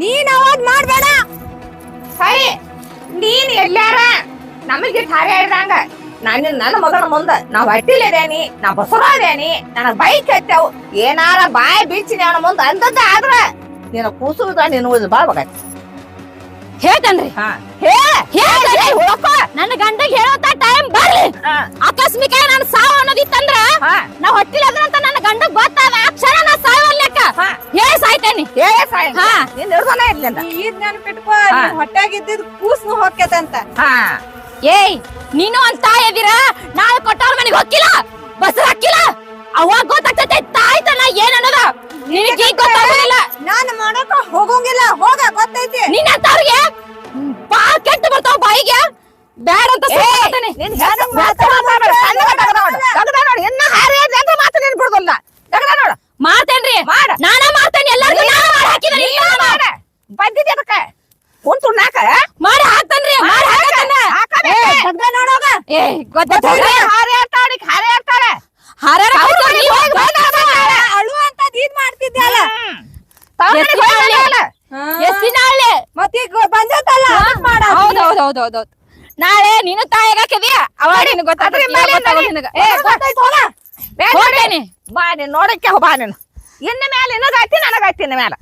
ನೀನ್ ಅವಾಗ್ ಮಾಡ್ಬೇಡ. ಸರಿ ನೀನ್ ಎಲ್ಲಾರ ನಮಗೆ ಧಾರೆ ಹಿಡ್ದಂಗ ನನ್ನ ಮಗನ ಮುಂದ ನಾ ಹೊಟ್ಟಿಲೇದೇನಿ, ನಾ ಬಸರಾದೇನಿ, ನನಗ್ ಬೈಕ್ ಹತ್ತವು ಏನಾರ ಬಾಯಿ ಬಿಚ್ಚಿ ಅವನ ಮುಂದ ಅಂತದ್ದ ಆದ್ರ ನೀನು ಕೂಸುದ ನೀನು ಬಾಳ್ಬೇಕಾಯ್ತು. ಹೇಳ್ತೇನ್ರಿ ನನ್ನ ಗಂಡಗ್ ಹೇಳೋತ ಟೈಮ್ ಬರ್ಲಿ. ಆಕಸ್ಮಿಕ ನನ್ ಸಾವು ಅನ್ನೋದಿತ್ತಂದ್ರ ನಾ ಹೊಟ್ಟಿಲದ್ರಂತ ನನ್ನ ಗಂಡಗ್ ಗೊತ್ತಾದ ಆ ಕ್ಷಣ ನಾ ಸಾವಲ್ಲೆಕ್ಕ ಸಾಯ್ತೇನಿ. ಈದ್ ನೆನ್ಪಿಟ್ಕೋ, ಹೊಟ್ಟಾಗಿದ್ದಿದ್ ಕೂಸ್ನು ಹೊಕ್ಕೇತಂತ. ಏಯ್ ನೀನು ಒಂದ್ ತಾಯಿ ಇದೀರ, ನಾಳೆ ಕೊಟ್ಟವ್ರ ಮನೆಗೆ ಹೋಗಿಲ್ಲ, ಬಸ್ ಹಾಕಿಲ್ಲ, ಅವಾಗ ಗೊತ್ತಾಗ್ತೈತೆ ತಾಯ್ತನ ಏನ್ ಅನ್ನೋದ. ನಿನಗೆ ಈಗ ಗೊತ್ತಾಗೋದಿಲ್ಲ. ನಾನ್ ಮಾಡಕ ಹೋಗಂಗಿಲ್ಲ, ಹೋಗ ಗೊತ್ತೈತಿ. ನಿನ್ನ ಅಂತವ್ರಿಗೆ ಬಾ ಕೆಟ್ಟ ಬರ್ತಾವ ಬಾಯಿಗೆ, ಬ್ಯಾಡ ಅಂತ ಹೇಳ್ತಾನೆ. ಮಾಡ್ತೇನ್ರಿ, ನಾನ ಮಾಡ್ತೇನೆ, ಎಲ್ಲರಿಗೂ ಬಂದಿದ್ದೆ ಅದಕ್ಕೆ ಕುಂತು ನಾಕ ಮಾಡಿ ಹಾಕ್ತೇನ್ರಿ, ಮಾಡಿ ನೋಡೋಗ. ಏ ಗೊತ್ತಾಗ್ತದೆ ಅಳು ಅಂತ ಇದ್ ಮಾಡ್ತಿದ್ಯಲ್ಲ ಮತ್ತೀಗ ಬಂದತ್ತಲ್ಲ ಹೌದೌದೌದೌದು. ನಾಳೆ ನೀನು ತಾಯಿಗೆ ಹಾಕಿದ್ಯಾ ಅವಾಗ ನಿನಗೆ ಬಾ ನೀನ್ ನೋಡಕ್ಕೆ ಬಾ ನೀನು ಇನ್ನ ಮೇಲೆ ನಿನಗಾಯ್ತಿ ನನಗಾಯ್ತಿ ಇನ್ನ ಮೇಲೆ